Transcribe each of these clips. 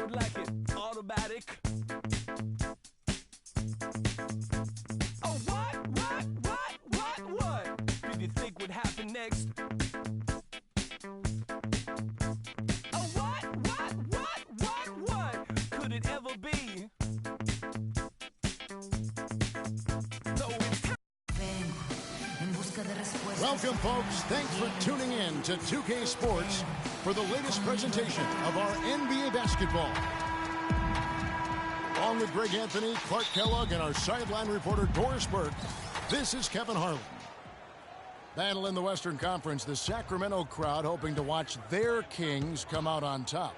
it like it's automatic. Oh, what? Did you think would happen next? Oh, what? Could it ever be? So it's time. Welcome, folks. Thanks for tuning in to 2K Sports for the latest presentation of our NBA basketball. Along with Greg Anthony, Clark Kellogg, and our sideline reporter, Doris Burke, this is Kevin Harlan. Battle in the Western Conference, the Sacramento crowd hoping to watch their Kings come out on top.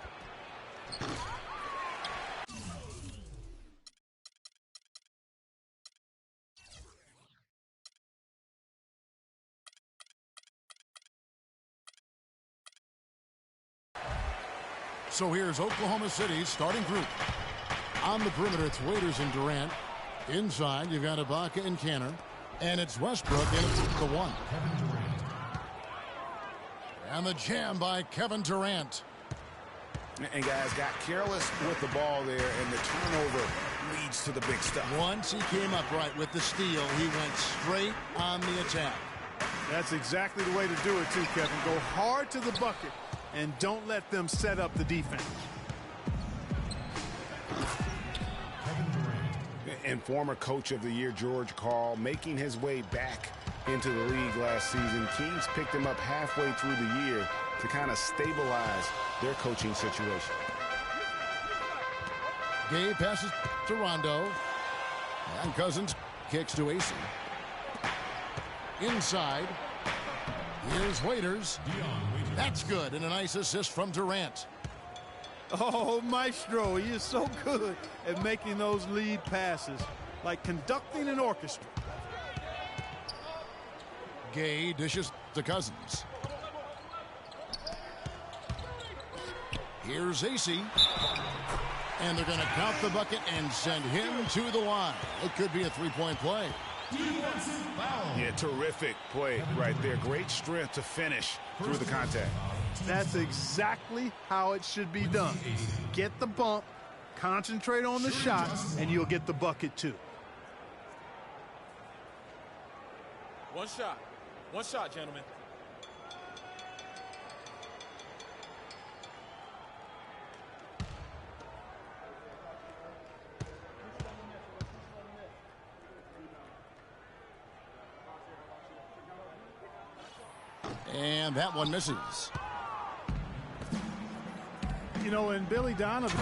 So here's Oklahoma City's starting group. On the perimeter, it's Waiters and Durant. Inside, you've got Ibaka and Kanter. And it's Westbrook, and it's the one. Kevin Durant. And the jam by Kevin Durant. And guys got careless with the ball there, and the turnover leads to the big stuff. Once he came up right with the steal, he went straight on the attack. That's exactly the way to do it, too, Kevin. Go hard to the bucket, and don't let them set up the defense. And former coach of the year, George Karl, making his way back into the league last season. Kings picked him up halfway through the year to kind of stabilize their coaching situation. Gay passes to Rondo. And Cousins kicks to AC. Inside. Here's Waiters. That's good, and a nice assist from Durant. Oh, Maestro, he is so good at making those lead passes, like conducting an orchestra. Gay dishes to Cousins. Here's AC. And they're going to count the bucket and send him to the line. It could be a three-point play. Yeah, terrific play right there. Great strength to finish through the contact. That's exactly how it should be done. Get the bump, concentrate on the shot, and you'll get the bucket too. One shot, gentlemen. And that one misses. You know, and Billy Donovan.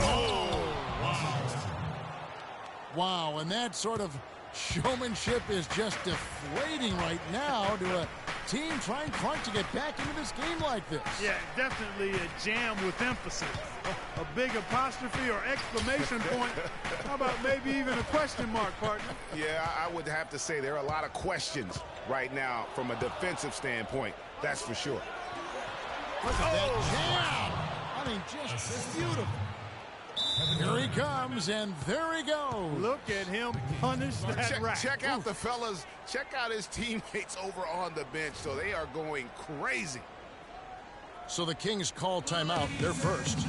Wow, and that sort of showmanship is just deflating right now to a team trying to get back into this game like this. Yeah, definitely a jam with emphasis. A big apostrophe or exclamation point. How about maybe even a question mark, partner? Yeah, I would have to say there are a lot of questions right now from a defensive standpoint. That's for sure. Look at that jam. I mean, just beautiful. Here he comes, and there he goes. Look at him punish that rack. Check out the fellas. Check out his teammates over on the bench. So they are going crazy. So the Kings call timeout. They're first.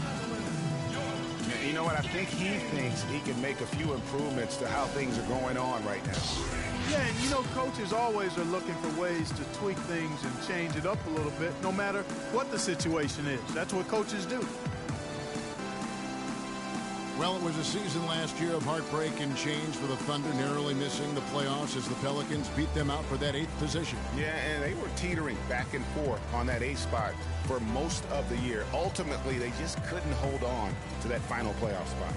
You know what? I think he thinks he can make a few improvements to how things are going on right now. Yeah, and you know, coaches always are looking for ways to tweak things and change it up a little bit, no matter what the situation is. That's what coaches do. Well, it was a season last year of heartbreak and change for the Thunder, narrowly missing the playoffs as the Pelicans beat them out for that 8th position. Yeah, and they were teetering back and forth on that 8th spot for most of the year. Ultimately, they just couldn't hold on to that final playoff spot.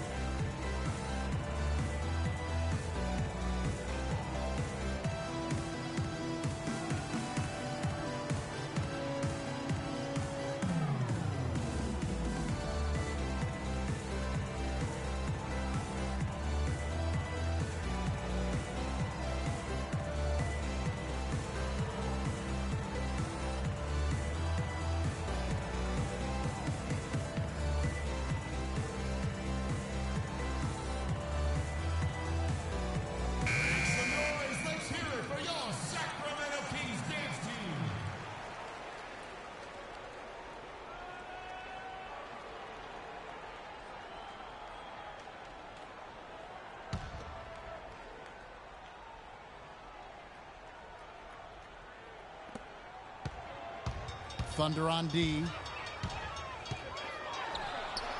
Thunder on D.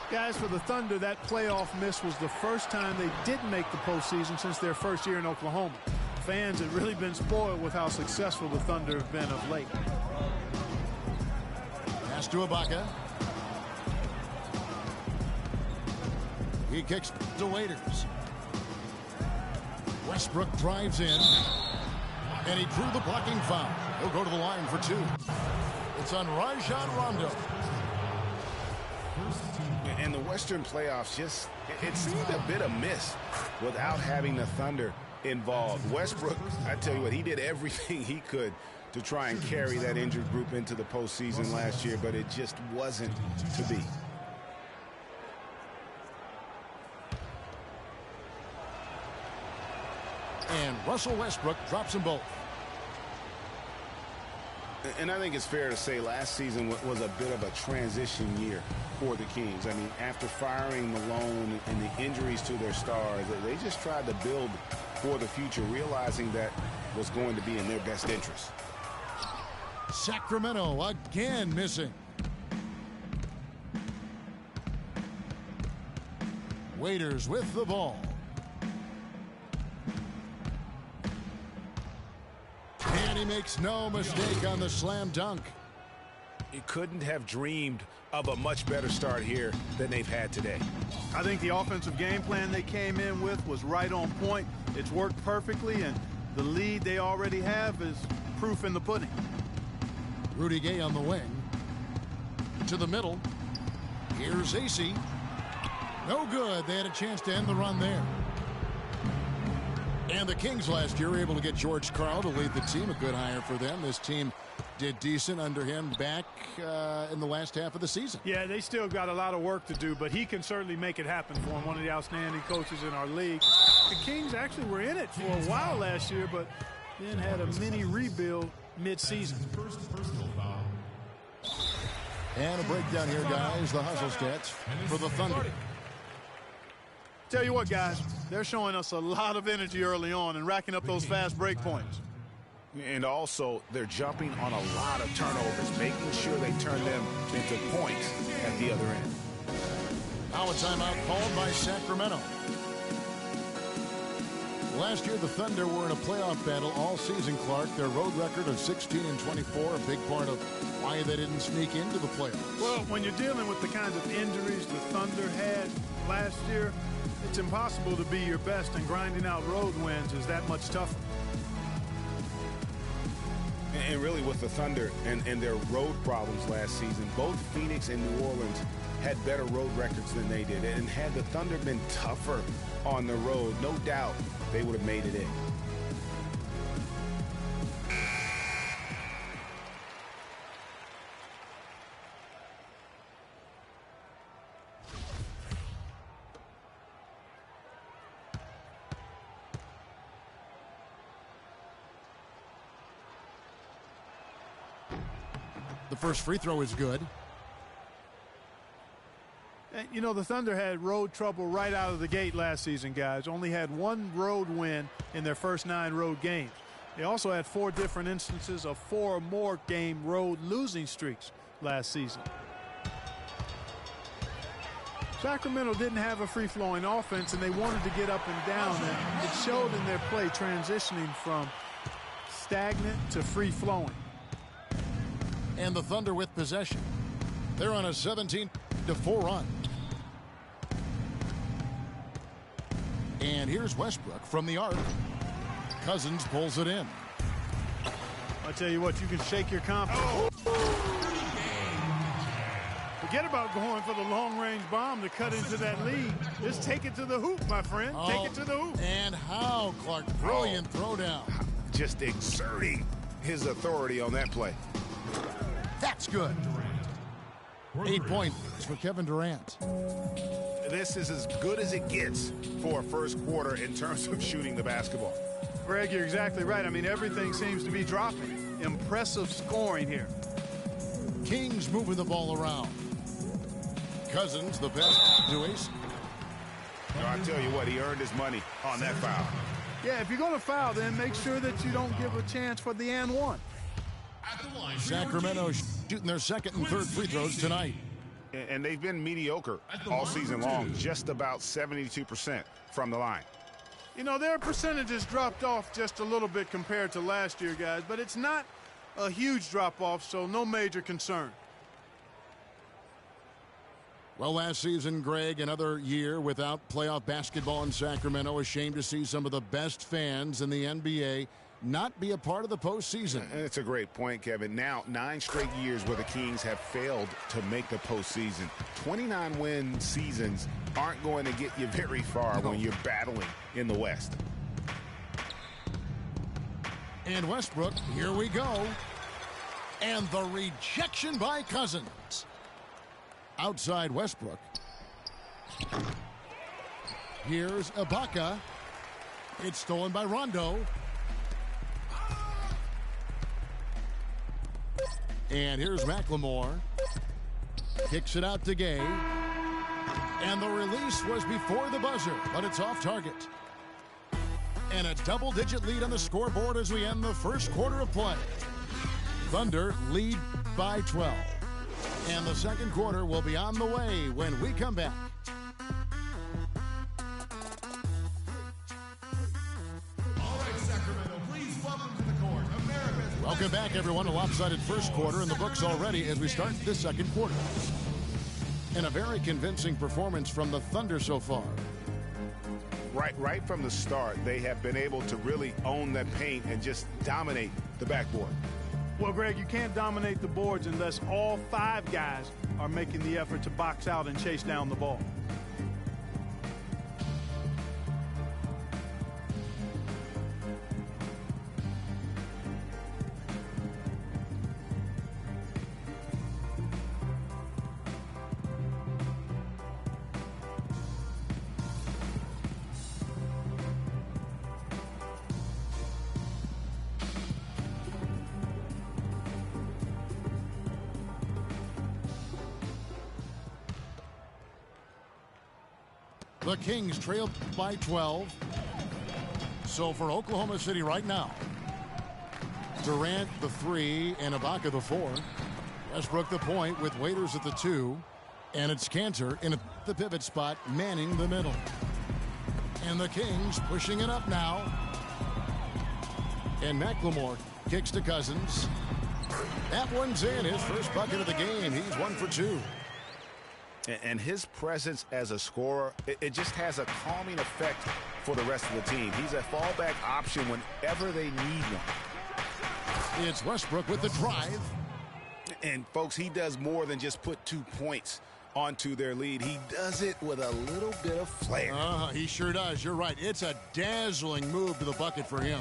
Guys, for the Thunder, that playoff miss was the first time they didn't make the postseason since their first year in Oklahoma. Fans had really been spoiled with how successful the Thunder have been of late. Pass to Ibaka. He kicks to Waiters. Westbrook drives in, and he drew the blocking foul. He'll go to the line for two. It's on Rajon Rondo. And the Western playoffs just, it seemed a bit amiss without having the Thunder involved. Westbrook, I tell you what, he did everything he could to try and carry that injured group into the postseason last year, but it just wasn't to be. And Russell Westbrook drops them both. And I think it's fair to say last season was a bit of a transition year for the Kings. I mean, after firing Malone and the injuries to their stars, they just tried to build for the future, realizing that was going to be in their best interest. Sacramento again missing. Waiters with the ball. And he makes no mistake on the slam dunk. He couldn't have dreamed of a much better start here than they've had today. I think the offensive game plan they came in with was right on point. It's worked perfectly, and the lead they already have is proof in the pudding. Rudy Gay on the wing. To the middle. Here's AC. No good. They had a chance to end the run there. And the Kings last year were able to get George Karl to lead the team. A good hire for them. This team did decent under him back in the last half of the season. Yeah, they still got a lot of work to do, but he can certainly make it happen for him. One of the outstanding coaches in our league. The Kings actually were in it for a while last year, but then had a mini rebuild mid-season. And a breakdown here, guys. The hustle stats for the Thunder. Tell you what, guys, they're showing us a lot of energy early on and racking up those fast break points. And also, they're jumping on a lot of turnovers, making sure they turn them into points at the other end. Now a timeout called by Sacramento. Last year, the Thunder were in a playoff battle all season, Clark. Their road record of 16-24, a big part of why they didn't sneak into the playoffs. Well, when you're dealing with the kinds of injuries the Thunder had last year, it's impossible to be your best, and grinding out road wins is that much tougher. And really with the Thunder and their road problems last season, both Phoenix and New Orleans had better road records than they did. And had the Thunder been tougher on the road, no doubt they would have made it in. The first free throw is good. And, you know, the Thunder had road trouble right out of the gate last season, guys. Only had one road win in their first 9 road games. They also had 4 different instances of 4 or more game road losing streaks last season. Sacramento didn't have a free-flowing offense, and they wanted to get up and down, and it showed in their play transitioning from stagnant to free-flowing. And the Thunder with possession. They're on a 17-4 run. And here's Westbrook from the arc. Cousins pulls it in. I tell you what, you can shake your confidence. Forget about going for the long-range bomb to cut into that lead. Just take it to the hoop, my friend. Take it to the hoop. And how, Clark? Brilliant throwdown. Just exerting his authority on that play. That's good. 8 points for Kevin Durant. This is as good as it gets for a first quarter in terms of shooting the basketball. Greg, you're exactly right. I mean, everything seems to be dropping. Impressive scoring here. Kings moving the ball around. Cousins, the pass to Ace. I tell you what, he earned his money on that foul. Yeah, if you're going to foul, then make sure that you don't give a chance for the and one. Sacramento shooting their second and third free throws tonight. And they've been mediocre all season long, just about 72% from the line. You know, their percentages dropped off just a little bit compared to last year, guys, but it's not a huge drop-off, so no major concern. Well, last season, Greg, another year without playoff basketball in Sacramento. A shame to see some of the best fans in the NBA not be a part of the postseason. And it's a great point, Kevin. Now, 9 straight years where the Kings have failed to make the postseason. 29-win seasons aren't going to get you very far when you're battling in the West. And Westbrook, here we go. And the rejection by Cousins. Outside Westbrook. Here's Ibaka. It's stolen by Rondo. And here's McLemore. Kicks it out to Gay. And the release was before the buzzer, but it's off target. And a double-digit lead on the scoreboard as we end the first quarter of play. Thunder lead by 12. And the second quarter will be on the way when we come back. All right, Sacramento, please welcome to the court, America's... Welcome back, everyone. A lopsided first quarter in the books already as we start the second quarter. And a very convincing performance from the Thunder so far. Right from the start, they have been able to really own that paint and just dominate the backboard. Well, Greg, you can't dominate the boards unless all 5 guys are making the effort to box out and chase down the ball. The Kings trail by 12. So for Oklahoma City right now, Durant the 3 and Ibaka the 4. Westbrook the point with Waiters at the 2. And it's Cantor in the pivot spot, manning the middle. And the Kings pushing it up now. And McLemore kicks to Cousins. That one's in, his first bucket of the game. He's 1 for 2. And his presence as a scorer, it just has a calming effect for the rest of the team. He's a fallback option whenever they need one. It's Westbrook with the drive. And, folks, he does more than just put 2 points onto their lead. He does it with a little bit of flair. He sure does. You're right. It's a dazzling move to the bucket for him.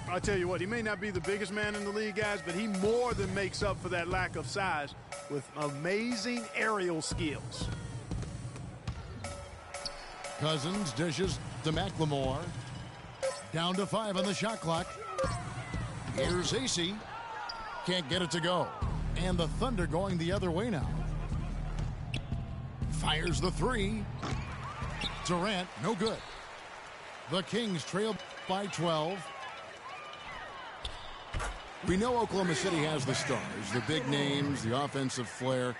I'll tell you what, he may not be the biggest man in the league, guys, but he more than makes up for that lack of size with amazing aerial skills. Cousins dishes to McLemore. Down to 5 on the shot clock. Here's AC. Can't get it to go. And the Thunder going the other way now. Fires the 3. Durant, no good. The Kings trail by 12. We know Oklahoma City has the stars, the big names, the offensive flair.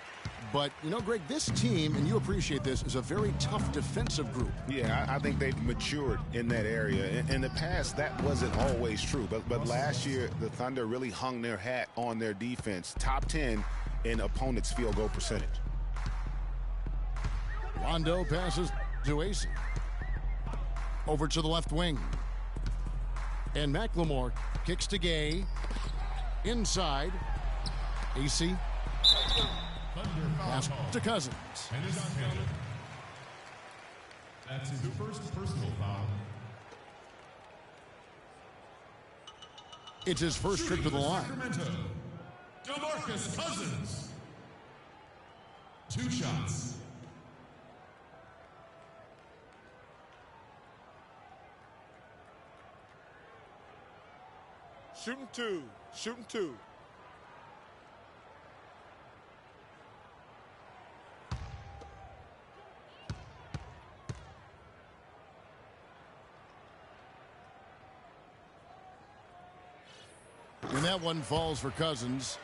But, you know, Greg, this team, and you appreciate this, is a very tough defensive group. Yeah, I think they've matured in that area. In the past, that wasn't always true. But last year, the Thunder really hung their hat on their defense. Top 10 in opponents' field goal percentage. Rondo passes to AC. Over to the left wing. And McLemore kicks to Gay. Inside. AC. Pass to Cousins. And is uncounted. That's his first personal foul. It's his first trip to the line. Sacramento, DeMarcus Cousins. 2 shots. Shooting 2. Shooting 2. And that one falls for Cousins.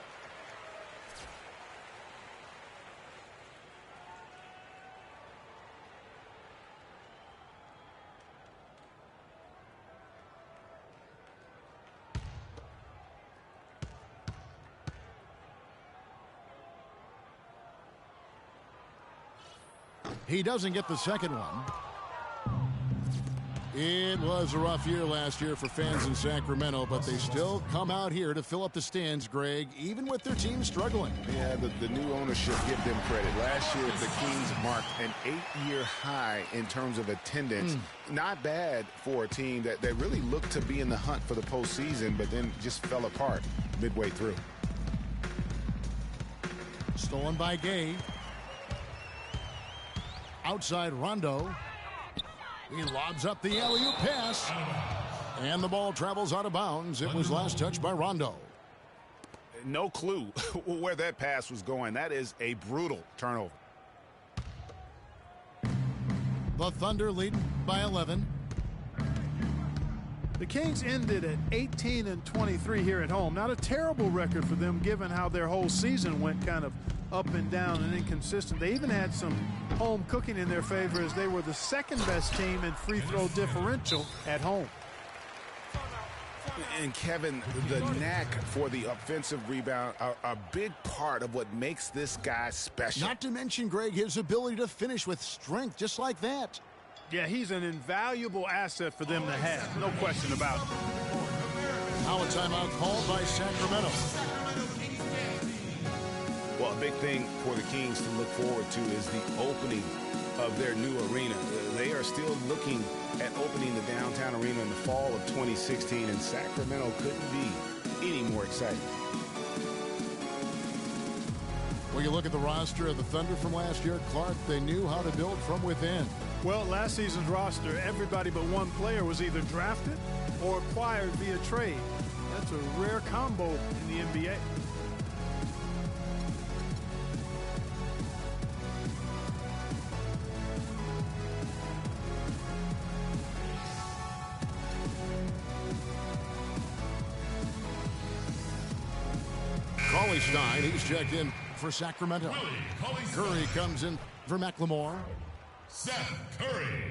He doesn't get the second one. It was a rough year last year for fans in Sacramento, but they still come out here to fill up the stands, Greg, even with their team struggling. Yeah, the new ownership give them credit. Last year, the Kings marked an 8-year high in terms of attendance. Not bad for a team that really looked to be in the hunt for the postseason, but then just fell apart midway through. Stolen by Gay. Outside Rondo. He lobs up the alley-oop pass. And the ball travels out of bounds. It was last touched by Rondo. No clue where that pass was going. That is a brutal turnover. The Thunder lead by 11. The Kings ended at 18-23 here at home. Not a terrible record for them given how their whole season went kind of up and down and inconsistent. They even had some home cooking in their favor as they were the second best team in free throw differential at home. And Kevin, the knack for the offensive rebound are a big part of what makes this guy special. Not to mention, Greg, his ability to finish with strength just like that. Yeah, he's an invaluable asset for them to have. No question about it. Now a timeout called by Sacramento. Well, a big thing for the Kings to look forward to is the opening of their new arena. They are still looking at opening the downtown arena in the fall of 2016, and Sacramento couldn't be any more exciting. When you look at the roster of the Thunder from last year, Clark, they knew how to build from within. Well, last season's roster, everybody but one player was either drafted or acquired via trade. That's a rare combo in the NBA. Stein, he's checked in for Sacramento. Curry comes in for McLemore. Seth Curry.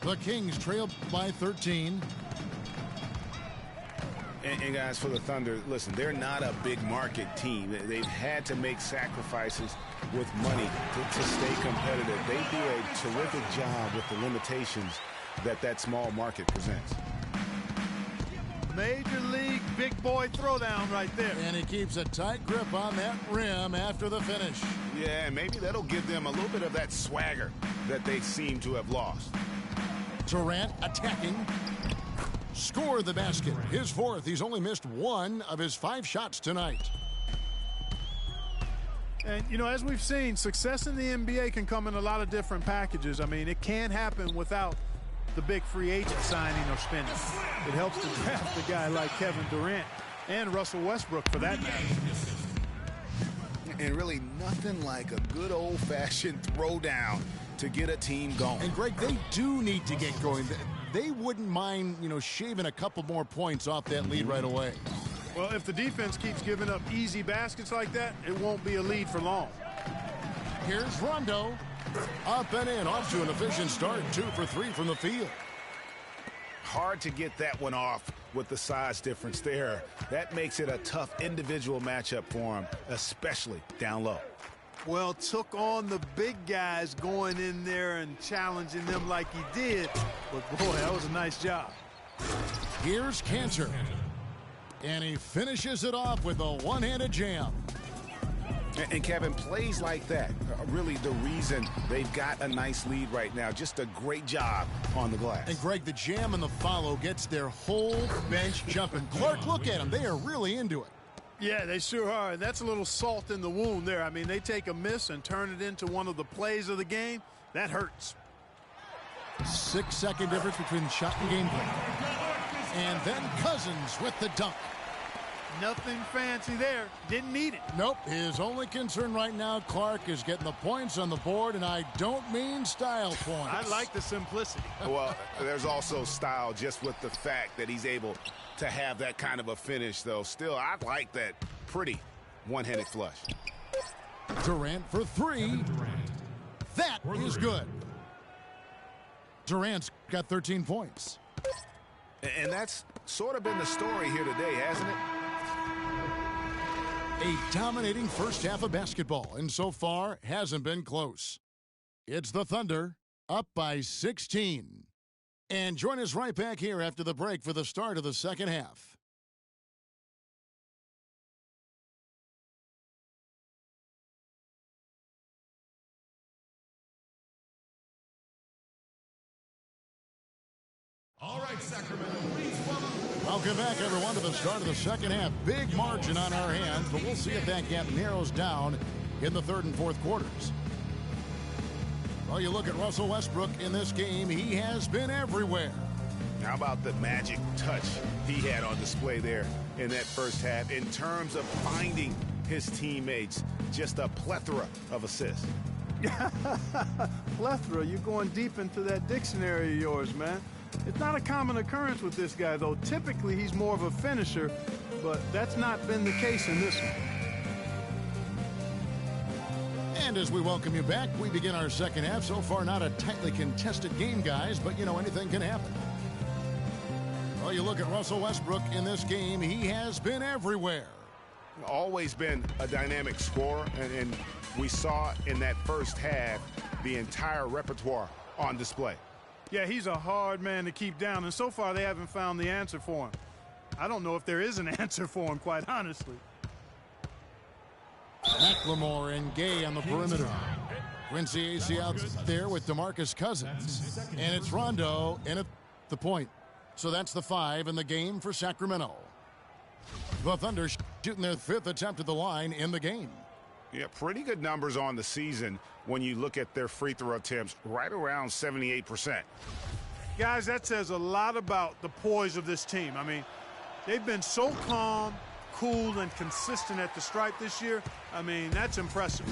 The Kings trail by 13. And guys, for the Thunder, listen, they're not a big market team. They've had to make sacrifices with money to stay competitive. They do a terrific job with the limitations that small market presents. Major league big boy throwdown right there. And he keeps a tight grip on that rim after the finish. Yeah, maybe that'll give them a little bit of that swagger that they seem to have lost. Durant attacking. Score the basket. His fourth. He's only missed one of his 5 shots tonight. And, you know, as we've seen, success in the NBA can come in a lot of different packages. I mean, it can't happen without the big free agent signing or spending. It helps to draft a guy like Kevin Durant and Russell Westbrook for that matter. And really nothing like a good old-fashioned throwdown to get a team going. And, Greg, they do need to get going. They wouldn't mind, you know, shaving a couple more points off that lead right away. Well, if the defense keeps giving up easy baskets like that, it won't be a lead for long. Here's Rondo. Up and in, off to an efficient start. 2 for 3 from the field. Hard to get that one off with the size difference there. That makes it a tough individual matchup for him, especially down low. Well, took on the big guys going in there and challenging them like he did. But, boy, that was a nice job. Here's Cantor. And he finishes it off with a one-handed jam. And Kevin, plays like that are really the reason they've got a nice lead right now. Just a great job on the glass. And, Greg, the jam and the follow gets their whole bench jumping. Clark, look at them. They are really into it. Yeah, they sure are. And that's a little salt in the wound there. I mean, they take a miss and turn it into one of the plays of the game. That hurts. 6-second difference between the shot and gameplay. And then Cousins with the dunk. Nothing fancy there. Didn't need it. Nope. His only concern right now, Clark, is getting the points on the board, and I don't mean style points. I like the simplicity. Well, there's also style just with the fact that he's able to have that kind of a finish, though. Still, I like that pretty one-handed flush. Durant for 3. That is good. Durant's got 13 points. And that's sort of been the story here today, hasn't it? A dominating first half of basketball, and so far hasn't been close. It's the Thunder up by 16. And join us right back here after the break for the start of the second half. All right, Sacramento, please welcome. Welcome back, everyone, to the start of the second half. Big margin on our hands, but we'll see if that gap narrows down in the third and fourth quarters. Well, you look at Russell Westbrook in this game, he has been everywhere. How about the magic touch he had on display there in that first half in terms of finding his teammates? Just a plethora of assists. Plethora, you're going deep into that dictionary of yours, man. It's not a common occurrence with this guy, though. Typically, he's more of a finisher, but that's not been the case in this one. And as we welcome you back, we begin our second half. So far, not a tightly contested game, guys, but, you know, anything can happen. Well, you look at Russell Westbrook in this game, he has been everywhere. Always been a dynamic scorer, and we saw in that first half the entire repertoire on display. Yeah, he's a hard man to keep down, and so far they haven't found the answer for him. I don't know if there is an answer for him, quite honestly. McLemore and Gay on the perimeter. Quincy Acy out there with DeMarcus Cousins. And it's Rondo in at the point. So that's the 5 in the game for Sacramento. The Thunder shooting their 5th attempt at the line in the game. Yeah, pretty good numbers on the season when you look at their free throw attempts, right around 78%. Guys, that says a lot about the poise of this team. I mean, they've been so calm, cool, and consistent at the stripe this year. I mean, that's impressive.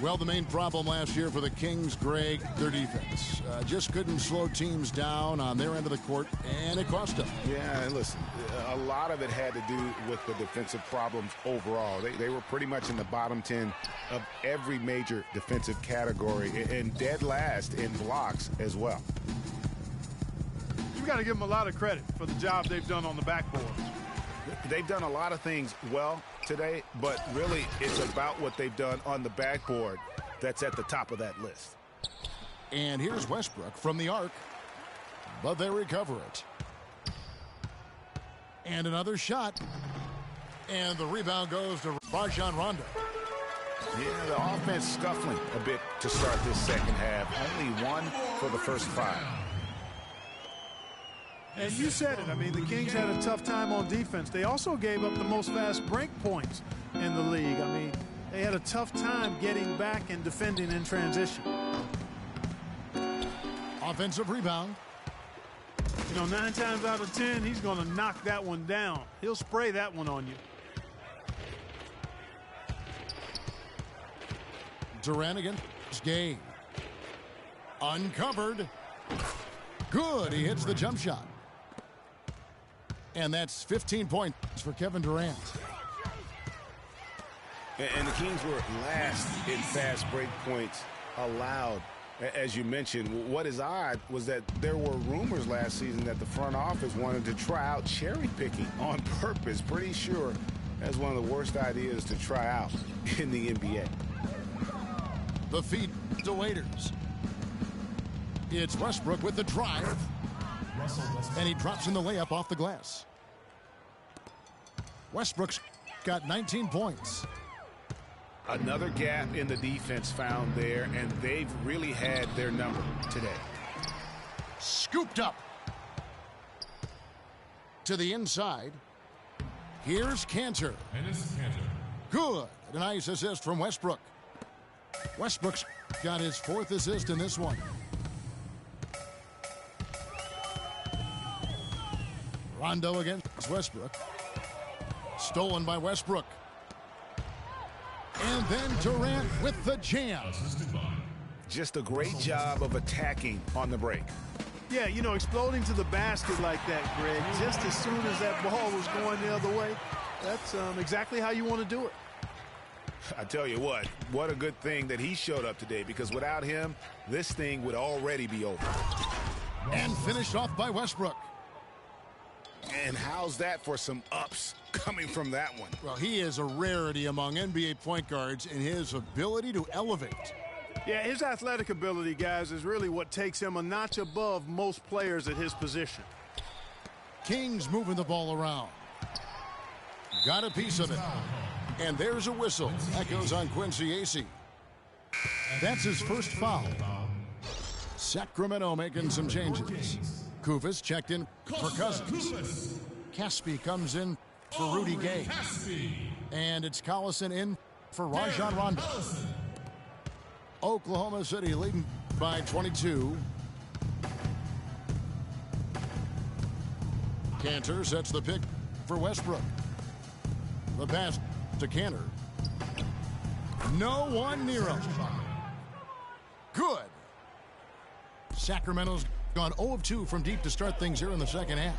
Well, the main problem last year for the Kings, Greg, their defense. Just couldn't slow teams down on their end of the court, and it cost them. Yeah, and listen, a lot of it had to do with the defensive problems overall. They were pretty much in the bottom 10 of every major defensive category and dead last in blocks as well. You've got to give them a lot of credit for the job they've done on the backboard. They've done a lot of things well today, but really it's about what they've done on the backboard that's at the top of that list. And here's Westbrook from the arc, but they recover it. And another shot, and the rebound goes to Rajon Rondo. Yeah, the offense scuffling a bit to start this second half. Only 1 for the first 5. And you said it. I mean, the Kings had a tough time on defense. They also gave up the most fast break points in the league. I mean, they had a tough time getting back and defending in transition. Offensive rebound. You know, 9 times out of 10, he's going to knock that one down. He'll spray that one on you. Durant against Gay. Uncovered. Good. He hits the jump shot. And that's 15 points for Kevin Durant. And the Kings were last in fast break points allowed. As you mentioned, what is odd was that there were rumors last season that the front office wanted to try out cherry picking on purpose. Pretty sure that's one of the worst ideas to try out in the NBA. The feed to Waiters. It's Westbrook with the drive. And he drops in the layup off the glass. Westbrook's got 19 points. Another gap in the defense found there, and they've really had their number today. Scooped up. To the inside. Here's Cantor. And this is Cantor. Good. A nice assist from Westbrook. Westbrook's got his 4th assist in this one. Rondo against Westbrook. Stolen by Westbrook. And then Durant with the jam. Just a great job of attacking on the break. Yeah, you know, exploding to the basket like that, Greg, just as soon as that ball was going the other way, that's exactly how you want to do it. I tell you what a good thing that he showed up today, because without him, this thing would already be over. And finished off by Westbrook. And how's that for some ups coming from that one. Well, he is a rarity among NBA point guards in his ability to elevate. Yeah, his athletic ability, guys, is really what takes him a notch above most players at his position. Kings moving the ball around. Got a piece of it. And there's a whistle. That goes on Quincy Acey. That's his first foul. Sacramento making some changes. Kufis checked in for Cousins. Caspi comes in for Rudy Gay. And it's Collison in for Rajon Rondo. Oklahoma City leading by 22. Cantor sets the pick for Westbrook. The pass to Cantor. No one near him. Good. Sacramento's gone 0 of 2 from deep to start things here in the second half.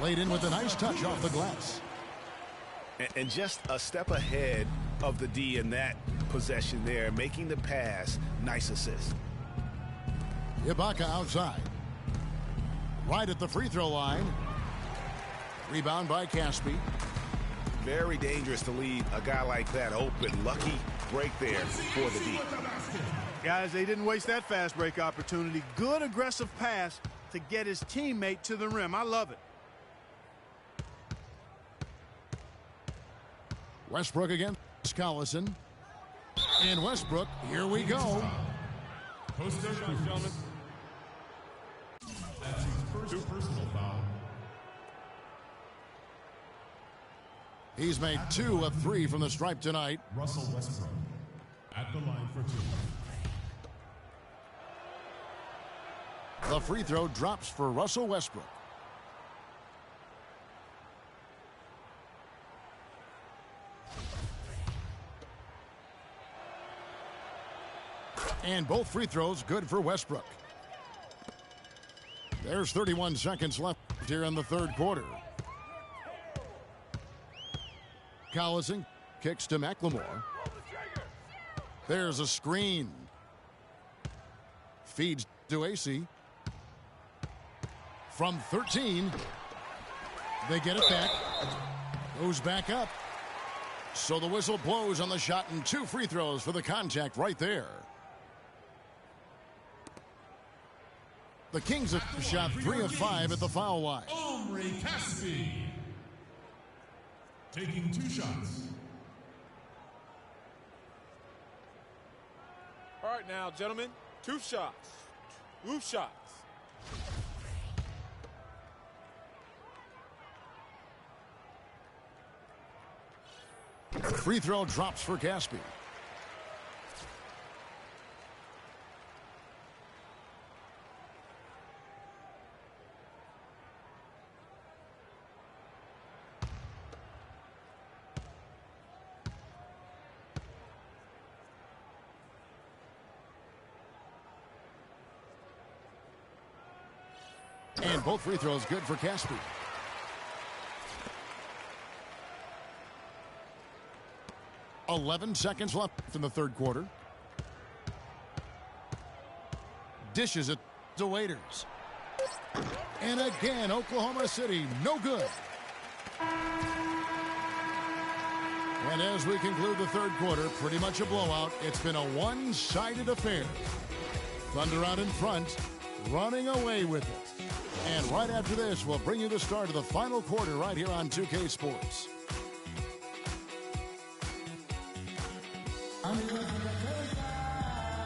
Laid in with a nice touch off the glass. And just a step ahead of the D in that possession there, making the pass. Nice assist. Ibaka outside. Right at the free throw line. Rebound by Caspi. Very dangerous to leave a guy like that open. Lucky break there for the D. Guys, they didn't waste that fast break opportunity. Good aggressive pass to get his teammate to the rim. I love it. Westbrook against Collison. And Westbrook, here we go. Post gentlemen. That's his first personal foul. He's made 2 of 3 from the stripe tonight. Russell Westbrook at the line for 2. The free throw drops for Russell Westbrook. And both free throws good for Westbrook. There's 31 seconds left here in the third quarter. Collison kicks to McLemore. There's a screen. Feeds to Acey. From 13. They get it back. Goes back up. So the whistle blows on the shot and 2 free throws for the contact right there. The Kings have shot 3 of 5 at the foul line. Omri Caspi taking 2 shots. All right now, gentlemen, 2 shots. 2 shots. Free throw drops for Caspi. And both free throws good for Caspi. .11 seconds left in the third quarter. Dishes it to Waiters. And again, Oklahoma City, no good. And as we conclude the third quarter, pretty much a blowout. It's been a one-sided affair. Thunder out in front, running away with it. And right after this, we'll bring you the start of the final quarter right here on 2K Sports.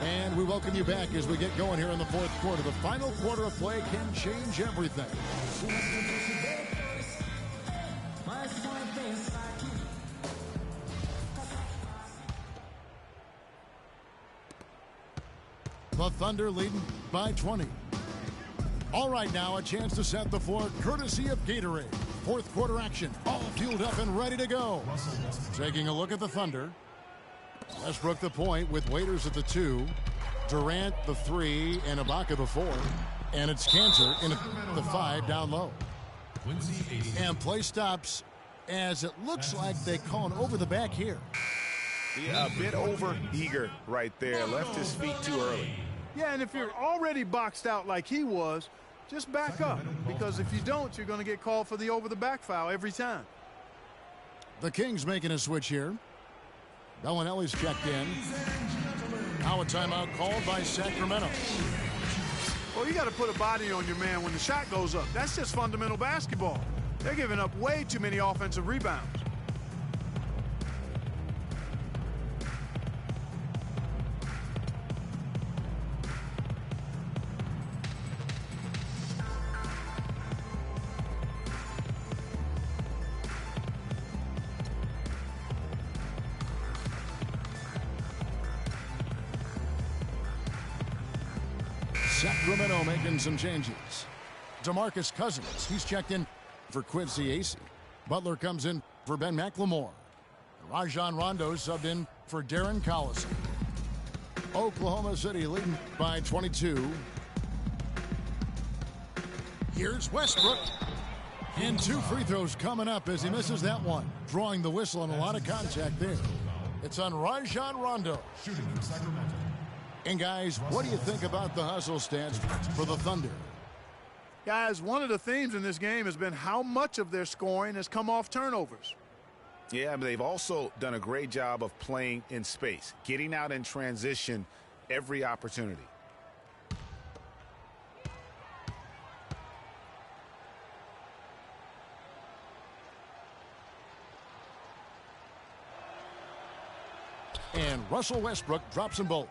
And we welcome you back as we get going here in the fourth quarter. The final quarter of play can change everything. The Thunder leading by 20. All right, now a chance to set the floor courtesy of Gatorade. Fourth quarter action, all fueled up and ready to go. Taking a look at the Thunder. Westbrook the point with Waiters at the 2. Durant the 3 and Ibaka the 4. And it's Cantor in the 5 down low. And play stops as it looks like they call an over the back here. Yeah, a bit over eager right there. Left his feet too early. Yeah, and if you're already boxed out like he was, Just back up, because if you don't, you're going to get called for the over-the-back foul every time. The Kings making a switch here. Bellinelli's checked in. Now a timeout called by Sacramento. Well, you got to put a body on your man when the shot goes up. That's just fundamental basketball. They're giving up way too many offensive rebounds. Sacramento making some changes. DeMarcus Cousins, he's checked in for Quincy Acey. Butler comes in for Ben McLemore. Rajon Rondo subbed in for Darren Collison. Oklahoma City leading by 22. Here's Westbrook. And 2 free throws coming up as he misses that one. Drawing the whistle and a lot of contact there. It's on Rajon Rondo. Shooting for Sacramento. And guys, what do you think about the hustle stats for the Thunder? Guys, one of the themes in this game has been how much of their scoring has come off turnovers. Yeah, but they've also done a great job of playing in space, getting out in transition every opportunity. And Russell Westbrook drops them both.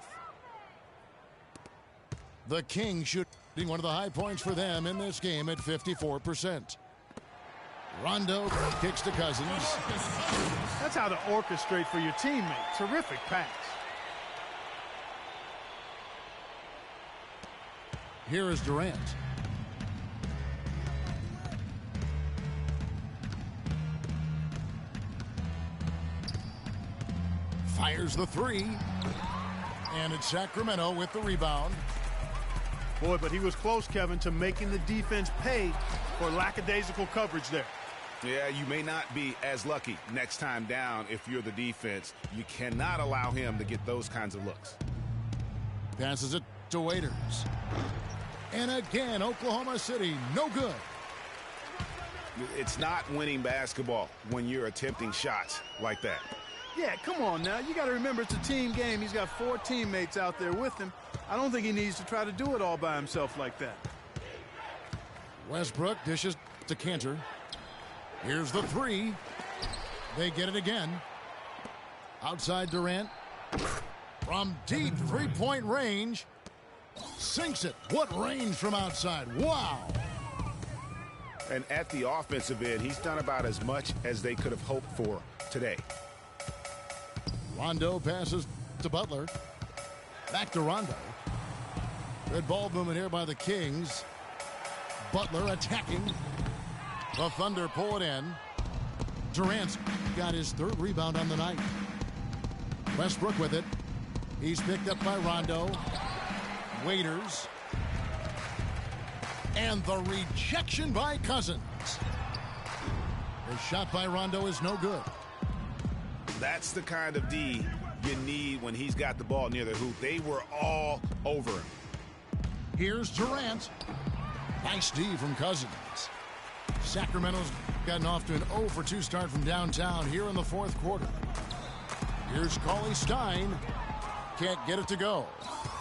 The Kings shooting one of the high points for them in this game at 54%. Rondo kicks to Cousins. That's how to orchestrate for your teammate. Terrific pass. Here is Durant. Fires the 3. And it's Sacramento with the rebound. Boy, but he was close, Kevin, to making the defense pay for lackadaisical coverage there. Yeah, you may not be as lucky next time down if you're the defense. You cannot allow him to get those kinds of looks. Passes it to Waiters. And again, Oklahoma City, no good. It's not winning basketball when you're attempting shots like that. Yeah, come on now. You got to remember it's a team game. He's got 4 teammates out there with him. I don't think he needs to try to do it all by himself like that. Westbrook dishes to Cantor. Here's the 3. They get it again. Outside Durant. From deep three-point range. Sinks it. What range from outside. Wow. And at the offensive end, he's done about as much as they could have hoped for today. Rondo passes to Butler. Back to Rondo. Good ball movement here by the Kings. Butler attacking. The Thunder pull it in. Durant's got his 3rd rebound on the night. Westbrook with it. He's picked up by Rondo. Waiters. And the rejection by Cousins. The shot by Rondo is no good. That's the kind of D you need when he's got the ball near the hoop. They were all over him. Here's Durant. Nice D from Cousins. Sacramento's gotten off to an 0 for 2 start from downtown here in the 4th quarter. Here's Cauley Stein. Can't get it to go.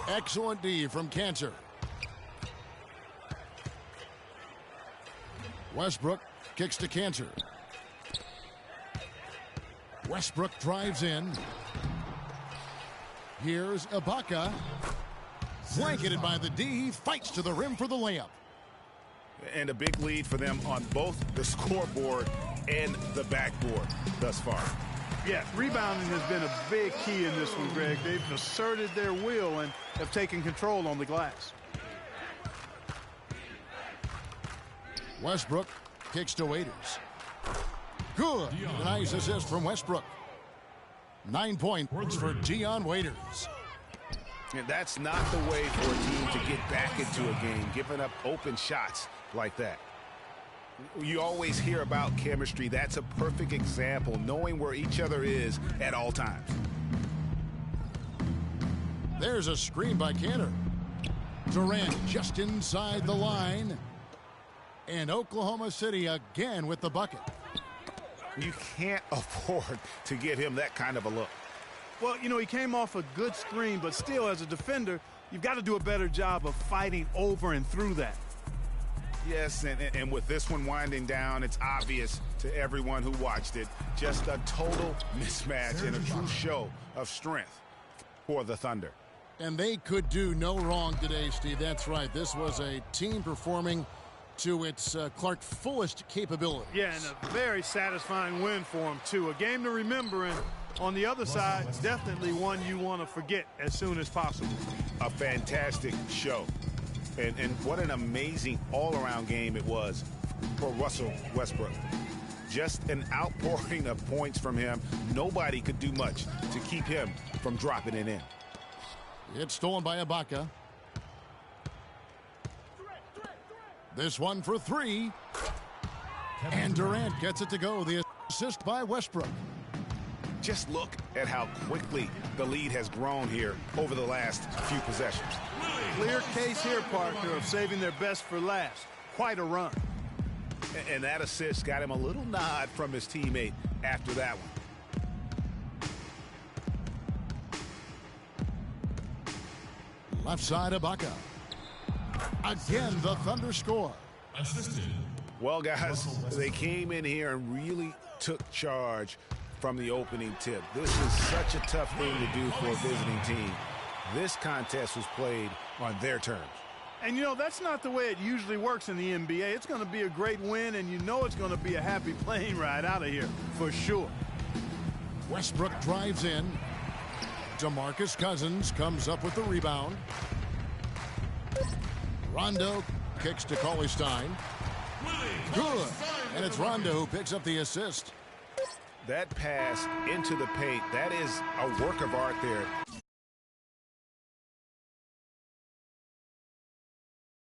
Excellent D from Cantor. Westbrook kicks to Cantor. Westbrook drives in. Here's Ibaka. Blanketed by the D. He fights to the rim for the layup. And a big lead for them on both the scoreboard and the backboard thus far. Yes, rebounding has been a big key in this one, Greg. They've asserted their will and have taken control on the glass. Westbrook kicks to Waiters. Good. Nice assist from Westbrook. 9 points for Dion Waiters. And that's not the way for a team to get back into a game, giving up open shots like that. You always hear about chemistry. That's a perfect example, knowing where each other is at all times. There's a screen by Cantor. Durant just inside the line. And Oklahoma City again with the bucket. You can't afford to give him that kind of a look. Well, you know, he came off a good screen, but still, as a defender, you've got to do a better job of fighting over and through that. Yes, and with this one winding down, it's obvious to everyone who watched it. Just a total mismatch and a true show of strength for the Thunder. And they could do no wrong today, Steve. That's right. This was a team performing to its Clark fullest capability. Yeah, and a very satisfying win for him, too. A game to remember, and on the other side, definitely one you want to forget as soon as possible. A fantastic show. And what an amazing all-around game it was for Russell Westbrook. Just an outpouring of points from him. Nobody could do much to keep him from dropping it in. It's stolen by Ibaka. This one for three. And Durant gets it to go. The assist by Westbrook. Just look at how quickly the lead has grown here over the last few possessions. Clear case here, partner, of saving their best for last. Quite a run. And that assist got him a little nod from his teammate after that one. Left side, Ibaka. Again, the Thunder score. Assisted. Well, guys, they came in here and really took charge from the opening tip. This is such a tough thing to do for a visiting team. This contest was played on their terms. And, you know, that's not the way it usually works in the NBA. It's going to be a great win, and you know it's going to be a happy plane ride out of here, for sure. Westbrook drives in. DeMarcus Cousins comes up with the rebound. Rondo kicks to Cauley-Stein. Good. And it's Rondo who picks up the assist. That pass into the paint, that is a work of art there.